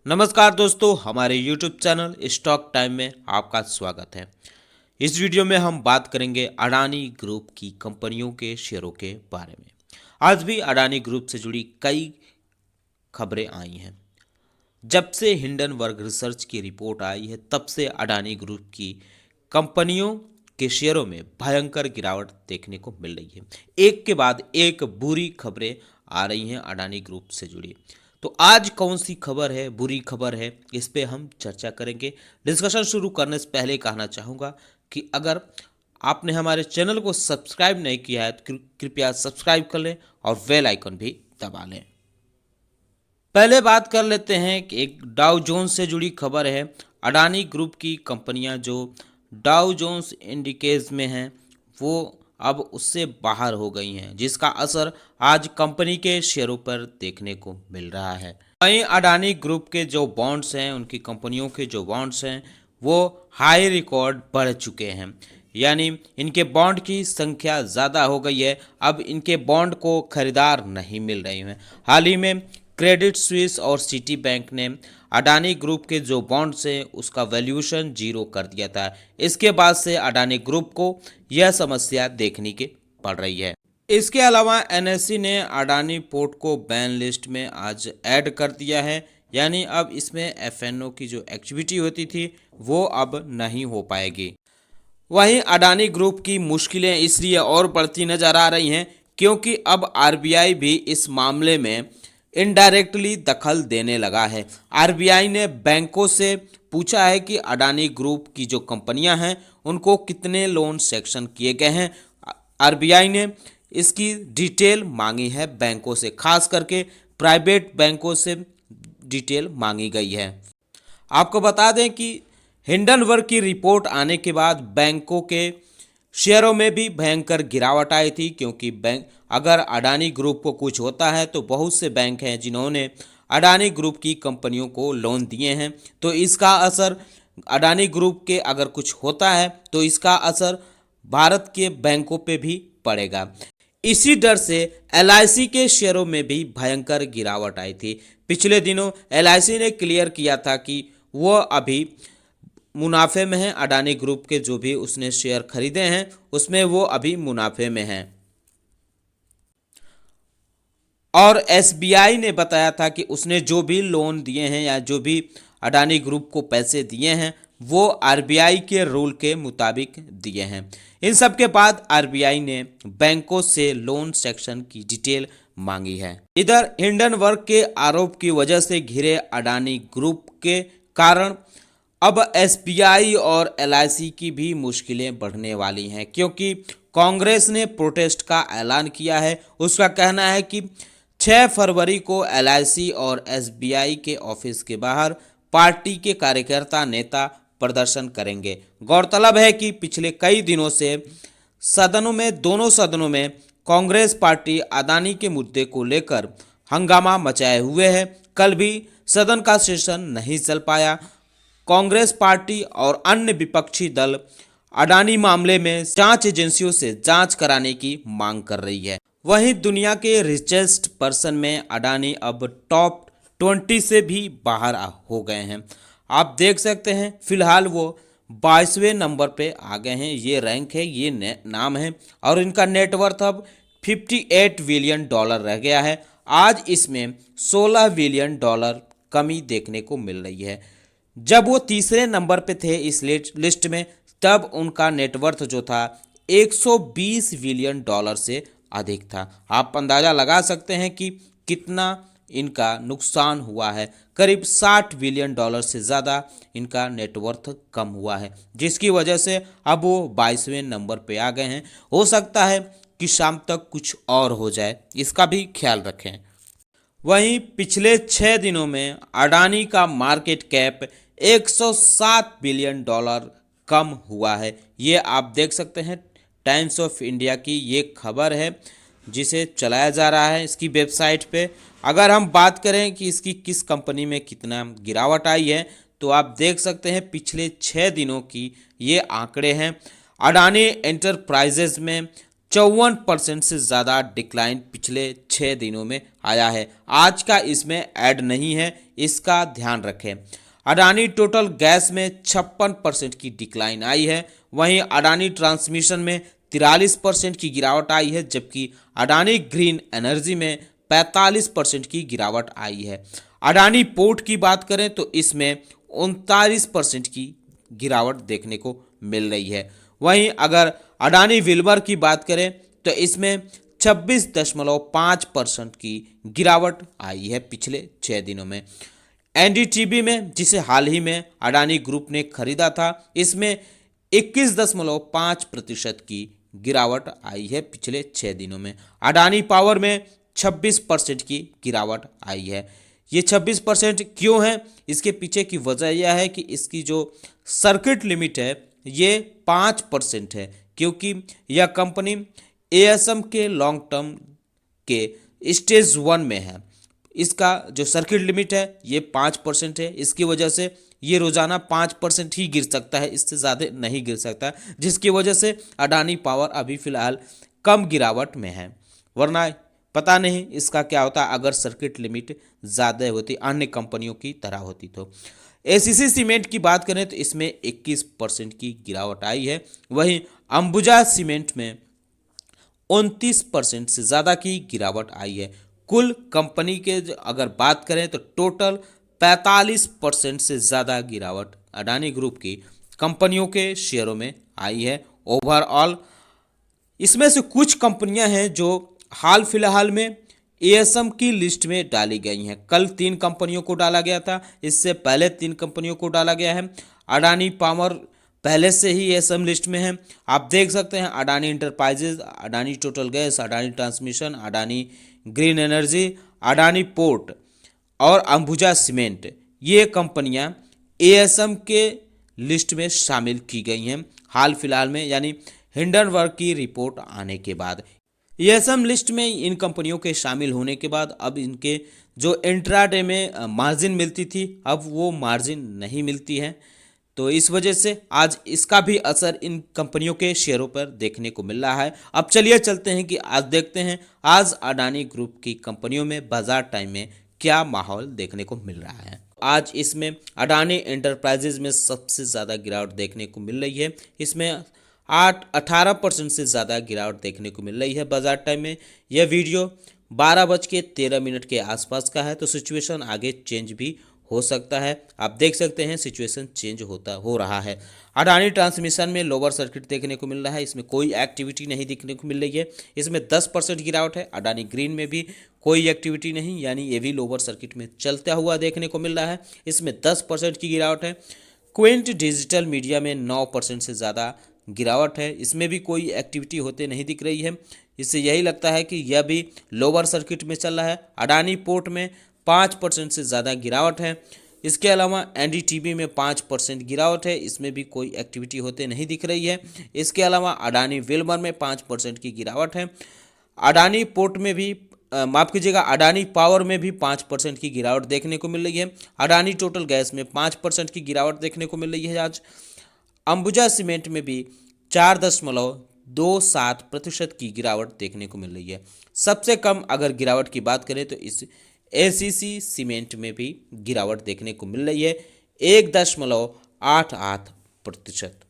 नमस्कार दोस्तों, हमारे YouTube चैनल स्टॉक टाइम में आपका स्वागत है। इस वीडियो में हम बात करेंगे अडानी ग्रुप की कंपनियों के शेयरों के बारे में। आज भी अडानी ग्रुप से जुड़ी कई खबरें आई हैं। जब से हिंडनबर्ग रिसर्च की रिपोर्ट आई है, तब से अडानी ग्रुप की कंपनियों के शेयरों में भयंकर गिरावट देखने को मिल रही है। एक के बाद एक बुरी खबरें आ रही हैं अडानी ग्रुप से जुड़ी। तो आज कौन सी खबर है, बुरी खबर है, इस पे हम चर्चा करेंगे। डिस्कशन शुरू करने से पहले कहना चाहूँगा कि अगर आपने हमारे चैनल को सब्सक्राइब नहीं किया है तो कृपया सब्सक्राइब कर लें और बेल आइकन भी दबा लें। पहले बात कर लेते हैं कि एक डाउ जोन्स से जुड़ी खबर है। अडानी ग्रुप की कंपनियां जो डाउ जोन्स इंडिकेज में हैं, वो अब उससे बाहर हो गई हैं, जिसका असर आज कंपनी के शेयरों पर देखने को मिल रहा है। वहीं अडानी ग्रुप के जो बॉन्ड्स हैं, उनकी कंपनियों के जो बॉन्ड्स हैं, वो हाई रिकॉर्ड बढ़ चुके हैं, यानी इनके बॉन्ड की संख्या ज़्यादा हो गई है। अब इनके बॉन्ड को खरीदार नहीं मिल रही हैं। हाल ही में क्रेडिट स्विस और सिटी बैंक ने अडानी ग्रुप के जो बॉन्ड्स हैं उसका वैल्यूएशन 0 कर दिया था। इसके बाद से अडानी ग्रुप को यह समस्या देखने की पड़ रही है। इसके अलावा एनएसई ने अडानी पोर्ट को बैन लिस्ट में आज ऐड कर दिया है, यानी अब इसमें एफएनओ की जो एक्टिविटी होती थी वो अब नहीं हो पाएगी। वहीं अडानी ग्रुप की मुश्किलें इसलिए और बढ़ती नजर आ रही हैं क्योंकि अब आरबीआई भी इस मामले में इनडायरेक्टली दखल देने लगा है। आरबीआई ने बैंकों से पूछा है कि अडानी ग्रुप की जो कंपनियां हैं उनको कितने लोन सेक्शन किए गए हैं। आरबीआई ने इसकी डिटेल मांगी है बैंकों से, खास करके प्राइवेट बैंकों से डिटेल मांगी गई है। आपको बता दें कि हिंडनबर्ग की रिपोर्ट आने के बाद बैंकों के शेयरों में भी भयंकर गिरावट आई थी, क्योंकि बैंक अगर अडानी ग्रुप को कुछ होता है तो बहुत से बैंक हैं जिन्होंने अडानी ग्रुप की कंपनियों को लोन दिए हैं, तो इसका असर अडानी ग्रुप के अगर कुछ होता है तो इसका असर भारत के बैंकों पे भी पड़ेगा। इसी डर से एलआईसी के शेयरों में भी भयंकर गिरावट आई थी। पिछले दिनों एलआईसी ने क्लियर किया था कि वह अभी मुनाफे में है। अडानी ग्रुप के जो भी उसने शेयर खरीदे हैं उसमें वो अभी मुनाफे में हैं। और एसबीआई ने बताया था कि उसने जो भी लोन दिए हैं या जो भी अडानी ग्रुप को पैसे दिए हैं वो आरबीआई के रूल के मुताबिक दिए हैं। इन सब के बाद आरबीआई ने बैंकों से लोन सेक्शन की डिटेल मांगी है। इधर हिंडनबर्ग के आरोप की वजह से घिरे अडानी ग्रुप के कारण अब एसबीआई और एलआईसी की भी मुश्किलें बढ़ने वाली हैं, क्योंकि कांग्रेस ने प्रोटेस्ट का ऐलान किया है। उसका कहना है कि 6 फरवरी को एलआईसी और एसबीआई के ऑफिस के बाहर पार्टी के कार्यकर्ता नेता प्रदर्शन करेंगे। गौरतलब है कि पिछले कई दिनों से दोनों सदनों में कांग्रेस पार्टी अडानी के मुद्दे को लेकर हंगामा मचाए हुए है। कल भी सदन का सेशन नहीं चल पाया। कांग्रेस पार्टी और अन्य विपक्षी दल अडानी मामले में जांच एजेंसियों से जांच कराने की मांग कर रही है। वहीं दुनिया के रिचेस्ट पर्सन में अडानी अब टॉप 20 से भी बाहर हो गए हैं। आप देख सकते हैं फिलहाल वो 22वें नंबर पे आ गए हैं। ये रैंक है, ये नाम है, और इनका नेटवर्थ अब $58 बिलियन रह गया है। आज इसमें $16 बिलियन कमी देखने को मिल रही है। जब वो तीसरे नंबर पे थे इस लिस्ट में, तब उनका नेटवर्थ जो था $120 बिलियन से अधिक था। आप अंदाज़ा लगा सकते हैं कि कितना इनका नुकसान हुआ है। करीब $60 बिलियन से ज़्यादा इनका नेटवर्थ कम हुआ है, जिसकी वजह से अब वो 22वें नंबर पे आ गए हैं। हो सकता है कि शाम तक कुछ और हो जाए, इसका भी ख्याल रखें। वहीं पिछले 6 दिनों में अडानी का मार्केट कैप $107 बिलियन कम हुआ है। ये आप देख सकते हैं, टाइम्स ऑफ इंडिया की ये खबर है जिसे चलाया जा रहा है इसकी वेबसाइट पे। अगर हम बात करें कि इसकी किस कंपनी में कितना गिरावट आई है, तो आप देख सकते हैं पिछले 6 दिनों की ये आंकड़े हैं। अडानी एंटरप्राइजेज में 54% से ज़्यादा डिक्लाइन पिछले 6 दिनों में आया है। आज का इसमें ऐड नहीं है, इसका ध्यान रखें। अडानी टोटल गैस में 56% की डिक्लाइन आई है, वहीं अडानी ट्रांसमिशन में 43% की गिरावट आई है, जबकि अडानी ग्रीन एनर्जी में 45% की गिरावट आई है। अडानी पोर्ट की बात करें तो इसमें 39% की गिरावट देखने को मिल रही है। वहीं अगर अडानी विल्मर की बात करें तो इसमें 26.5% की गिरावट आई है पिछले 6 दिनों में। एनडीटीवी में, जिसे हाल ही में अडानी ग्रुप ने खरीदा था, इसमें 21.5% की गिरावट आई है पिछले 6 दिनों में। अडानी पावर में 26% की गिरावट आई है। ये 26% क्यों है? इसके पीछे की वजह यह है कि इसकी जो सर्किट लिमिट है ये 5% है, क्योंकि यह कंपनी एएसएम के लॉन्ग टर्म के स्टेज 1 में है। इसका जो सर्किट लिमिट है ये 5% है। इसकी वजह से ये रोजाना 5% ही गिर सकता है, इससे ज़्यादा नहीं गिर सकता, जिसकी वजह से अडानी पावर अभी फ़िलहाल कम गिरावट में है। वरना पता नहीं इसका क्या होता अगर सर्किट लिमिट ज़्यादा होती, अन्य कंपनियों की तरह होती तो। एसीसी सीमेंट की बात करें तो इसमें 21% की गिरावट आई है। वहीं अंबुजा सीमेंट में 29% से ज़्यादा की गिरावट आई है। कुल कंपनी के अगर बात करें तो टोटल 45% से ज़्यादा गिरावट अडानी ग्रुप की कंपनियों के शेयरों में आई है ओवरऑल। इसमें से कुछ कंपनियां हैं जो हाल फिलहाल में एएसएम की लिस्ट में डाली गई हैं। कल 3 कंपनियों को डाला गया था, इससे पहले 3 कंपनियों को डाला गया है। अडानी पावर पहले से ही एएसएम लिस्ट में है। आप देख सकते हैं Adani enterprises, Adani total gas, Adani transmission, Adani green energy, Adani port और अंबुजा सीमेंट, ये कंपनियां एएसएम के लिस्ट में शामिल की गई हैं हाल फिलहाल में, यानी हिंडनबर्ग की रिपोर्ट आने के बाद। एएसएम लिस्ट में इन कंपनियों के शामिल होने के बाद अब इनके जो इंट्राडे में मार्जिन मिलती थी, अब वो मार्जिन नहीं मिलती है, तो इस वजह से आज इसका भी असर इन कंपनियों के शेयरों पर देखने को मिल रहा है। अब चलिए चलते हैं कि आज देखते हैं आज अडानी ग्रुप की कंपनियों में बाजार टाइम में क्या माहौल देखने को मिल रहा है। आज इसमें अडानी एंटरप्राइजेज में सबसे ज़्यादा गिरावट देखने को मिल रही है। इसमें 18% से ज़्यादा गिरावट देखने को मिल रही है बाजार टाइम में। यह वीडियो 12:13 के आसपास का है, तो सिचुएशन आगे चेंज भी हो सकता है। आप देख सकते हैं सिचुएशन चेंज हो रहा है। अडानी ट्रांसमिशन में लोअर सर्किट देखने को मिल रहा है, इसमें कोई एक्टिविटी नहीं देखने को मिल रही है। इसमें 10% गिरावट है। अडानी ग्रीन में भी कोई एक्टिविटी नहीं, यानी ये भी लोअर सर्किट में चलता हुआ देखने को मिल रहा है, इसमें 10% की गिरावट है। क्विंट डिजिटल मीडिया में 9% से ज़्यादा गिरावट है, इसमें भी कोई एक्टिविटी होते नहीं दिख रही है। इससे यही लगता है कि यह भी लोअर सर्किट में चल रहा है। अडानी पोर्ट में 5% से ज़्यादा गिरावट है। इसके अलावा एनडीटीवी में 5% गिरावट है, इसमें भी कोई एक्टिविटी होते नहीं दिख रही है। इसके अलावा अडानी विल्मर में 5% की गिरावट है। अडानी पोर्ट में भी माफ़ कीजिएगा, अडानी पावर में भी 5% की गिरावट देखने को मिल रही है। अडानी टोटल गैस में 5% की गिरावट देखने को मिल रही है आज। अंबुजा सीमेंट में भी 4.27% की गिरावट देखने को मिल रही है। सबसे कम अगर गिरावट की बात करें तो इस एसीसी सीमेंट में भी गिरावट देखने को मिल रही है 1.88%।